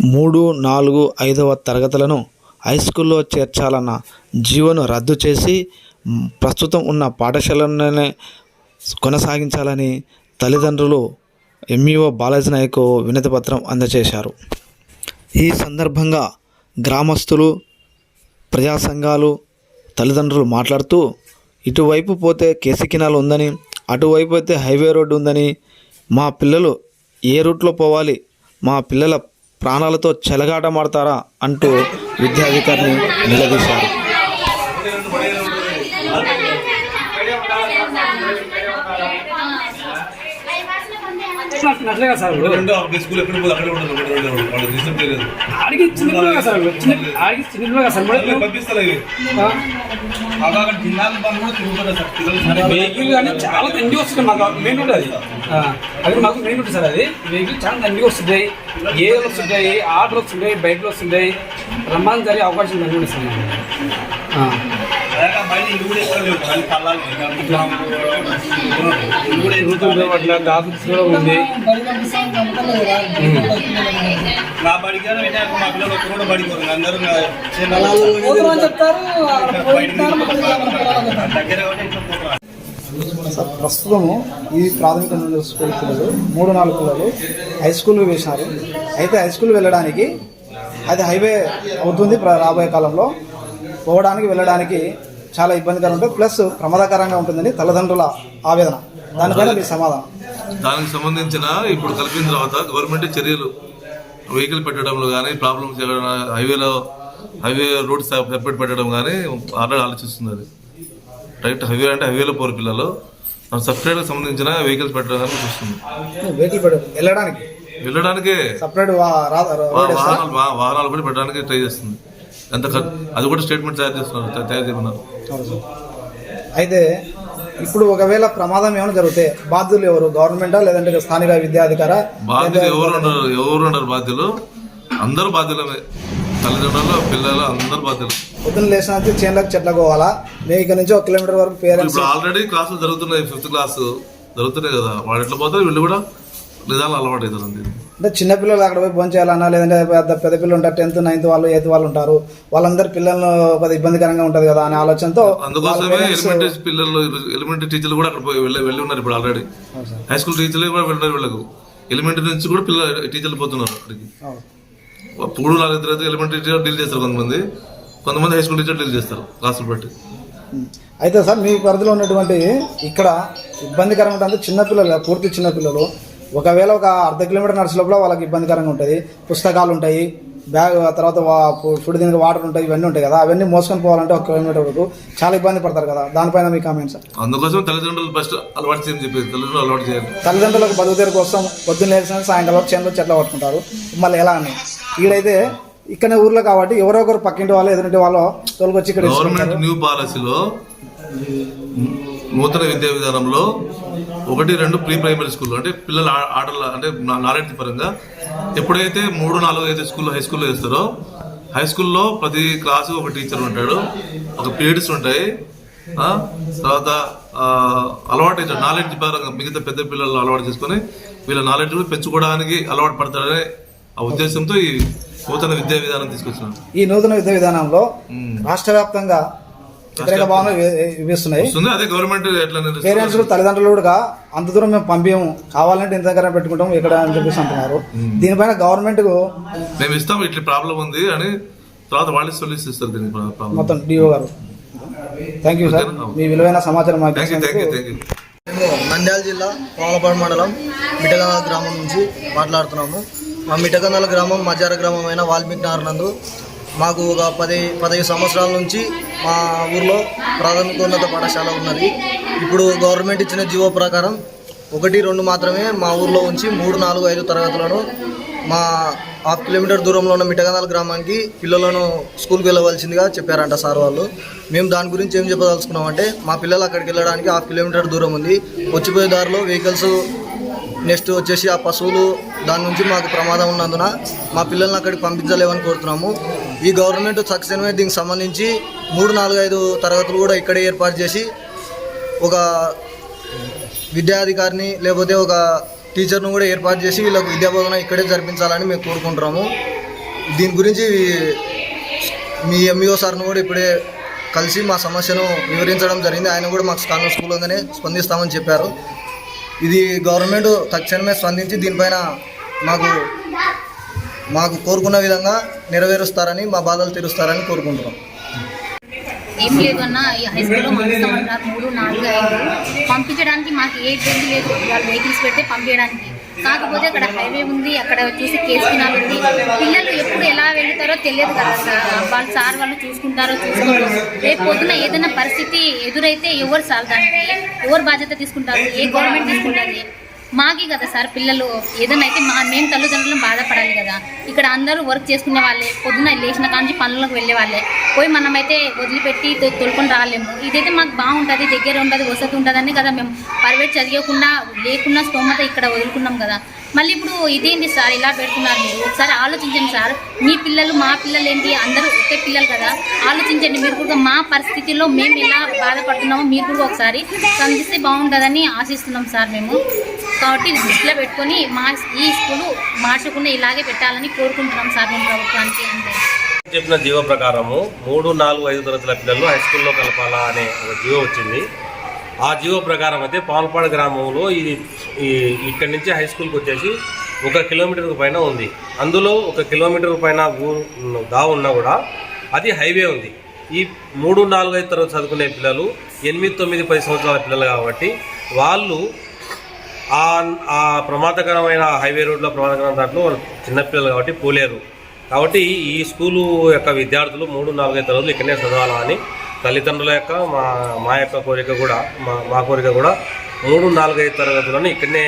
3, 4, 5వ తరగతులను హైస్కూల్లో చేర్చాలన్న జీవోను రద్దు చేసి ప్రస్తుతం ఉన్న పాఠశాలలోనే కొనసాగించాలని తల్లిదండ్రులు ఎంఈఓ బాలాజీ నాయక్కు వినతిపత్రం అందజేశారు. ఈ సందర్భంగా గ్రామస్తులు, ప్రజా సంఘాలు, తల్లిదండ్రులు మాట్లాడుతూ ఇటువైపు పోతే కేసీ కెనాల్ ఉందని, అటువైపు అయితే హైవే రోడ్డు ఉందని, మా పిల్లలు ఏ రూట్లో పోవాలి, మా పిల్లల ప్రాణాలతో చెలగాటమాడతారా అంటూ విద్యాధికారిని నిలదీశారు. వెహికల్ కానీ చాలా దండి వస్తుంది మాకు మెయిన్ రోడ్ అది మాకు మెయిన్ రోడ్ సార్. అది వెహికల్ చాలా దండి వస్తుంటాయి, గేదెలు వస్తుంటాయి, ఆటోలు వస్తుంటాయి, బైక్లు వస్తుంటాయి. రమ్మని జరిగే అవకాశం దండి ఉంది సార్. ఆఫీస్ కూడా ఉంది. ప్రస్తుతము ఈ ప్రాథమిక స్కూల్ పిల్లలు 3-4 పిల్లలు హై స్కూల్కి వేసినారు. అయితే హై స్కూల్ వెళ్ళడానికి అది హైవే అవుతుంది. రాబోయే కాలంలో పోవడానికి వెళ్ళడానికి చాలా ఇబ్బందికరంగా ఉంటుంది, ప్లస్ ప్రమాదకరంగా ఉంటుందని తల్లిదండ్రుల ఆవేదన. దానిపైన మీ సమాధానం? దానికి సంబంధించిన ఇప్పుడు కలిపిన తర్వాత గవర్నమెంట్ చర్యలు వెహికల్ పెట్టడంలో కానీ, ప్రాబ్లమ్స్ హైవే రోడ్ సెపరేట్ పెట్టడం కానీ ఆల్రెడీ ఆలోచిస్తుంది. అది రైట్. హైవే అంటే హైవేలో పోరు పిల్లలు సపరేట్గా సంబంధించిన వెహికల్స్ పెట్టడానికి చూస్తుంది. వెహికల్ వెళ్ళడానికి సపరేట్ వాహనాలు కూడా పెట్టడానికి ట్రై చేస్తుంది. ఎంత అది కూడా స్టేట్మెంట్ తయారు చేయమన్నారు. అయితే ఇప్పుడు ఒకవేళ ప్రమాదం ఏమైనా జరిగితే బాధ్యులు ఎవరు? గవర్నమెంటా లేదంటే స్థానిక విద్యాధికారా? బాధ్యులు ఎవరు ఉండరు. బాధ్యులు అందరూ బాధ్యులమే. తల్లిదండ్రులు, పిల్లలు అందరూ బాధ్యులు. పొద్దున్న లేచిన చేనులకు చెట్లకు పోవాలా? మేము ఇక్కడ నుంచి 1 కిలోమీటర్ వరకు పేరెంట్స్. ఇప్పుడు ఆల్రెడీ క్లాసులు జరుగుతున్నాయి, 5th క్లాస్ జరుగుతున్నాయి కదా. వాళ్ళు ఎట్లా పోతారు, వీళ్ళు కూడా నిదానం అలవాటు అవుతారు. అంటే చిన్నపిల్లలు అక్కడ పోయి భోజనం చేయాలన్నా, లేదంటే పెద్ద పిల్లలు ఉంటారు, 10th, 9th వాళ్ళు, 8th వాళ్ళు ఉంటారు. వాళ్ళందరూ పిల్లలను కొద్దిగా ఇబ్బందికరంగా ఉంటుంది కదా అనే ఆలోచనతో అందుకోసమే ఎలిమెంటరీ టీచర్లు కూడా అక్కడ వెళ్ళి ఉన్నారు. ఇప్పుడు ఆల్రెడీ హై స్కూల్ టీచర్లు కూడా వెళ్ళినారు. వీళ్ళకు ఎలిమెంటరీ నుంచి కూడా టీచర్లు పోతున్నారు అక్కడికి. 3-4 ఎలిమెంటరీ టీచర్ డీల్ చేస్తారు కొంతమంది హై స్కూల్ టీచర్ డీల్ చేస్తారు క్లాసులు బట్టి. అయితే సార్, మీ పరిధిలో ఉన్నటువంటి ఇక్కడ ఇబ్బందికరంగా ఉంటుంది చిన్నపిల్లలు, పూర్తి చిన్నపిల్లలు. ఒకవేళ ఒక 1/2 కిలోమీటర్ నడిచే లోపల వాళ్ళకి ఇబ్బందికరంగా ఉంటుంది. పుస్తకాలు ఉంటాయి, బ్యాగ్, తర్వాత ఫుడ్ దీనికి వాటర్ ఉంటాయి, ఇవన్నీ ఉంటాయి కదా. అవన్నీ మోసుకొని పోవాలంటే 1 కిలోమీటర్ వరకు చాలా ఇబ్బంది పడతారు కదా. దానిపైన మీ కామెంట్స్? అందుకోసం తల్లిదండ్రులు ఫస్ట్ అలవాటు చేయని చెప్పేది. తల్లిదండ్రులు అలవాటు చేయాలి. తల్లిదండ్రులకు బతుకుదేరు కోసం పొద్దున్న లేచిన సాయంకాలం చేనులో చెట్లు పట్టుకుంటారు. మళ్ళీ ఎలా అని ఈడైతే ఇక్కడ ఊర్లో కాబట్టి ఎవరో ఒకరు పక్కింటి వాళ్ళు, ఎదురింటి వాళ్ళు తోలుకొచ్చి ఇక్కడ. గవర్నమెంట్ న్యూ పాలసీలో నూతన విద్యా విధానంలో 1-2 ప్రీ ప్రైమరీ స్కూల్ అంటే పిల్లల ఆటల అంటే నాలెడ్జ్ పరంగా ఎప్పుడైతే 3-4 అయితే హై స్కూల్లో వేస్తారో, హై స్కూల్లో ప్రతి క్లాసు ఒక టీచర్ ఉంటాడు, ఒక పీరియడ్స్ ఉంటాయి. తర్వాత అలవాటు అవుతాడు నాలెడ్జ్ పరంగా. మిగతా పెద్ద పిల్లలు అలవాటు చేసుకుని వీళ్ళ నాలెడ్జ్ పెంచుకోవడానికి అలవాటు పడతాడనే ఆ ఉద్దేశంతో ఈ నూతన విద్యా విధానం తీసుకొచ్చినాం. ఈ నూతన విద్యా విధానంలో రాష్ట్ర వ్యాప్తంగా వ్యతిరేక భావన వేస్తున్నాయి. అదే గవర్నమెంట్ పేరెంట్స్ తల్లిదండ్రులు కూడా అంత దూరం మేము పంపించము, కావాలంటే ఇంత దగ్గర పెట్టుకుంటాము ఇక్కడ అని చెప్పేసి అంటున్నారు. దీనిపైన గవర్నమెంట్ మేము ఇస్తాం, ఇట్లా ప్రాబ్లం ఉంది అని తర్వాత వాళ్ళే సొల్యూషన్ ఇస్తారు దీనికి మొత్తం. డిఓ గారు, థ్యాంక్ యూ సార్, మీ విలువైన సమాచారం మాకు. మేము నంద్యాల జిల్లా కోమలపాడు మండలం మిఠగందాల గ్రామం నుంచి మాట్లాడుతున్నాము. మా మిఠగందాల గ్రామం మజార గ్రామం అయిన వాల్మీకి నగర్ నందు మాకు ఒక 15 సంవత్సరాల నుంచి మా ఊర్లో ప్రాథమికోన్నత పాఠశాల ఉన్నది. ఇప్పుడు గవర్నమెంట్ ఇచ్చిన జీవో ప్రకారం 1-2 మాత్రమే మా ఊర్లో ఉంచి 3, 4, 5 తరగతులను మా 1/2 కిలోమీటర్ దూరంలో ఉన్న మిఠగందాల గ్రామానికి పిల్లలను స్కూల్కి వెళ్ళవలసిందిగా చెప్పారంట సార్ వాళ్ళు. మేము దాని గురించి ఏం చెప్పదలుచుకున్నామంటే, మా పిల్లలు అక్కడికి వెళ్ళడానికి 1/2 కిలోమీటర్ దూరం ఉంది. వచ్చిపోయే దారిలో వెహికల్స్, నెక్స్ట్ వచ్చేసి ఆ పశువులు, దాని నుంచి మాకు ప్రమాదం ఉన్నందున మా పిల్లల్ని అక్కడికి పంపించలేమని కోరుతున్నాము. ఈ గవర్నమెంట్ సక్సెస్మే దీనికి సంబంధించి 3, 4, 5 తరగతులు కూడా ఇక్కడే ఏర్పాటు చేసి ఒక విద్యాధికారిని లేకపోతే ఒక టీచర్ను కూడా ఏర్పాటు చేసి వీళ్ళకు విద్యాబోధన ఇక్కడే జరిపించాలని మేము కోరుకుంటున్నాము. దీని గురించి మీ ఎంఈఓ సార్ను కూడా ఇప్పుడే కలిసి మా సమస్యను వివరించడం జరిగింది. ఆయన కూడా మాకు కాన్వెంట్ స్కూల్ ఉందనే స్పందిస్తామని చెప్పారు. ఇది గవర్నమెంట్ తక్షణమే స్పందించి దీనిపైన మాకు కోరుకున్న విధంగా నెరవేరుస్తారని, మా బాధలు తీరుస్తారని కోరుకుంటున్నాం. ఏం లేదు అన్న, ఈ హై స్కూల్లో పంపిస్తామన్నారు 3, 4, 5 పంపించడానికి మాకు ఏ ఇబ్బంది లేదు. వాళ్ళు వెహికల్స్ పెడితే పంపించడానికి. కాకపోతే అక్కడ హైవే ఉంది, అక్కడ చూసి కేసు కినాలు ఉంది. పిల్లలు ఎప్పుడు ఎలా వెళ్తారో తెలియదు కదా సార్. వాళ్ళు చూసుకుంటారో చూసుకోరు. రేపు పొద్దున ఏదైనా పరిస్థితి ఎదురైతే ఎవరు సార్ దానికి ఎవరు బాధ్యత తీసుకుంటారు? ఏ గవర్నమెంట్ తీసుకుంటుంది? మాకే కదా సార్ పిల్లలు ఏదైనా అయితే మేము తల్లిదండ్రులను బాధపడాలి కదా. ఇక్కడ అందరూ వర్క్ చేసుకునే వాళ్ళే, పొద్దున్న లేచిన కాంచి పనులకు వెళ్ళే వాళ్ళే. పోయి మనమైతే వదిలిపెట్టి తొలుకొని రాలేము. ఇదైతే మాకు బాగుంటుంది, దగ్గర ఉంటుంది, వసతి ఉంటుందని కదా మేము ప్రైవేట్ చదివకుండా లేకున్నా స్తోమత ఇక్కడ వదులుకున్నాం కదా. మళ్ళీ ఇప్పుడు ఇదేంటి సార్ ఇలా పెడుతున్నారు? మీరు ఒకసారి ఆలోచించండి సార్. మీ పిల్లలు మా పిల్లలు ఏంటి, అందరూ ఒకే పిల్లలు కదా. ఆలోచించండి మీరు కూడా. మా పరిస్థితిలో మేము ఎలా బాధపడుతున్నామో మీరు కూడా ఒకసారి స్పందిస్తే బాగుంటుందని ఆశిస్తున్నాం సార్ మేము. కాబట్టి దృష్టిలో పెట్టుకొని ఈ స్కూలు మార్చకుండా ఇలాగే పెట్టాలని కోరుకుంటున్నాం సార్ మేము ప్రభుత్వానికి. అంతే చెప్పిన జీవో ప్రకారము 3, 4, 5 తరగతుల పిల్లలు హై స్కూల్లో కలపాలా అనే ఒక జీవో వచ్చింది. ఆ జీవో ప్రకారం అయితే పాములపాడు గ్రామంలో ఇక్కడి నుంచి హై స్కూల్కి వచ్చేసి 1 కిలోమీటర్ పైన ఉంది. అందులో 1 కిలోమీటర్ పైన ఉన్నా కూడా అది హైవే ఉంది. ఈ 3, 4, 5 తరగతి చదువుకునే పిల్లలు 8, 9, 10 సంవత్సరాల పిల్లలు కాబట్టి వాళ్ళు ఆ ప్రమాదకరమైన హైవే రోడ్లో ప్రమాదకరమైన దాంట్లో చిన్నపిల్లలు కాబట్టి పోలేరు. కాబట్టి ఈ స్కూలు యొక్క విద్యార్థులు 3, 4, 5 తరగతులు ఇక్కడనే చదవాలని తల్లిదండ్రుల యొక్క మా యొక్క కోరిక కూడా మా కోరిక కూడా 3, 4, 5 తరగతులను ఇక్కడనే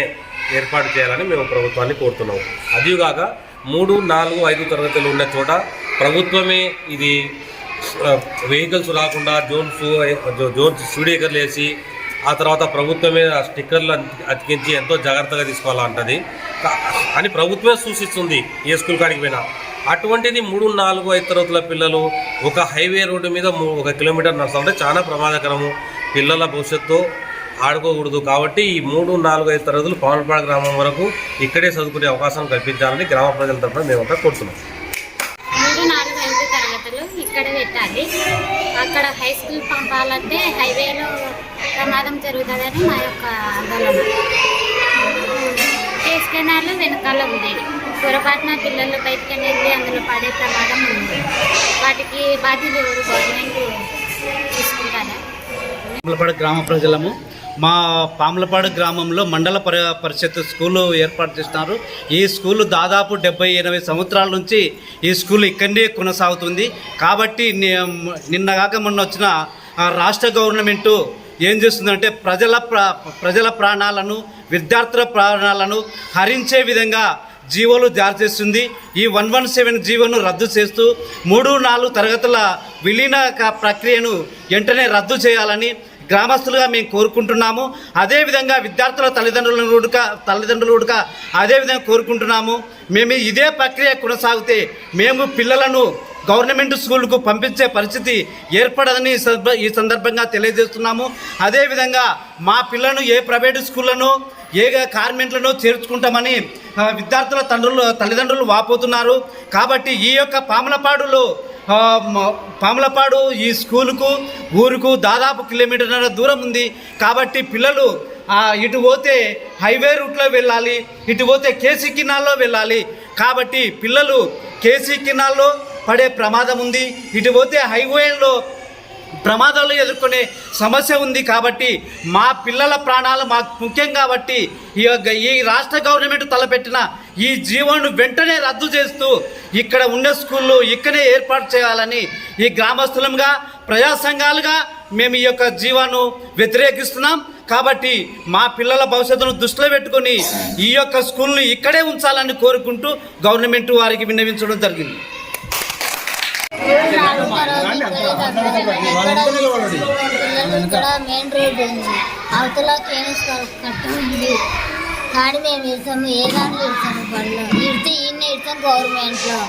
ఏర్పాటు చేయాలని మేము ప్రభుత్వాన్ని కోరుతున్నాము. అదిగాక 3, 4, 5 తరగతులు ఉన్న చోట ప్రభుత్వమే ఇది వెహికల్స్ రాకుండా జోన్స్ స్పీడేకర్లు వేసి ఆ తర్వాత ప్రభుత్వమే స్టిక్కర్లు అతికించి ఎంతో జాగ్రత్తగా తీసుకోవాలంటది అని ప్రభుత్వమే సూచిస్తుంది ఏ స్కూల్ కాడికి పోయినా. అటువంటిది 3, 4, 5 తరగతుల పిల్లలు ఒక హైవే రోడ్డు మీద 1 కిలోమీటర్ నడుస్తుంటే చాలా ప్రమాదకరము. పిల్లల భవిష్యత్తు ఆడుకోకూడదు. కాబట్టి ఈ 3, 4, 5 తరగతులు పాములపాడు గ్రామం వరకు ఇక్కడే చదువుకునే అవకాశం కల్పించాలని గ్రామ ప్రజల తరఫున మేమంతా కోరుతున్నాం. 3, 4, 5 తరగతులు ఇక్కడ పెట్టాలి. అక్కడ హై స్కూల్ పంపాలంటే హైవేలో ప్రమాదం జరుగుతుందని మా యొక్క ఆందోళన. కేసు కెనాలు వెనకాల ఉంది. పొరపాటున పిల్లలు బయటకు వెళ్ళి అందులో పడే ప్రమాదం ఉంది. వాటికి బాధ్యత ఎవరు? గవర్నమెంట్ తీసుకుంటారా? పాములపాడు గ్రామ ప్రజలము మా పాములపాడు గ్రామంలో మండల పరిషత్ స్కూలు ఏర్పాటు చేస్తున్నారు. ఈ స్కూలు దాదాపు 70-80 సంవత్సరాల నుంచి ఈ స్కూల్ ఇక్కడనే కొనసాగుతుంది. కాబట్టి నిన్నగాక మొన్న వచ్చిన రాష్ట్ర గవర్నమెంటు ఏం చేస్తుందంటే ప్రజల ప్రాణాలను, విద్యార్థుల ప్రాణాలను హరించే విధంగా జీవోలు జారీ చేస్తుంది. ఈ 117 జీవోను రద్దు చేస్తూ 3, 4 తరగతుల విలీన ప్రక్రియను వెంటనే రద్దు చేయాలని గ్రామస్తులుగా మేము కోరుకుంటున్నాము. అదేవిధంగా విద్యార్థుల తల్లిదండ్రులు కూడా అదేవిధంగా కోరుకుంటున్నాము. మేము ఇదే ప్రక్రియ కొనసాగితే మేము పిల్లలను గవర్నమెంట్ స్కూల్కు పంపించే పరిస్థితి ఏర్పడదని ఈ సందర్భంగా తెలియజేస్తున్నాము. అదేవిధంగా మా పిల్లలను ఏ ప్రైవేటు స్కూళ్ళను ఏ కాన్వెంట్లను చేర్చుకుంటామని విద్యార్థుల తల్లిదండ్రులు వాపోతున్నారు. కాబట్టి ఈ యొక్క పాములపాడు ఈ స్కూలుకు ఊరుకు దాదాపు 1 కిలోమీటర్ల దూరం ఉంది. కాబట్టి పిల్లలు ఇటు పోతే హైవే రూట్లో వెళ్ళాలి, ఇటు పోతే కేసీ కినాల్లో వెళ్ళాలి. కాబట్టి పిల్లలు కేసీ కినాల్లో పడే ప్రమాదం ఉంది, ఇటు పోతే హైవేలో ప్రమాదాలు ఎదుర్కొనే సమస్య ఉంది. కాబట్టి మా పిల్లల ప్రాణాలు మాకు ముఖ్యం. కాబట్టి ఈ రాష్ట్ర గవర్నమెంట్ తలపెట్టిన ఈ జీవోను వెంటనే రద్దు చేస్తూ ఇక్కడ ఉన్న స్కూళ్ళు ఇక్కడే ఏర్పాటు చేయాలని ఈ గ్రామస్తులంగా ప్రజా సంఘాలుగా మేము ఈ యొక్క జీవోను వ్యతిరేకిస్తున్నాం. కాబట్టి మా పిల్లల భవిష్యత్తును దృష్టిలో పెట్టుకొని ఈ యొక్క స్కూల్ని ఇక్కడే ఉంచాలని కోరుకుంటూ గవర్నమెంట్ వారికి విన్నవించడం జరిగింది. ఇక్కడ మెయిన్ రోడ్ ఉంది, అవతల కేఎస్ కట్ట ఉంది. కానీ మేము ఇస్తాము, ఏ దాంట్లో ఇస్తాము? పనులు ఇడితే ఈయన ఇస్తాం గవర్నమెంట్లో.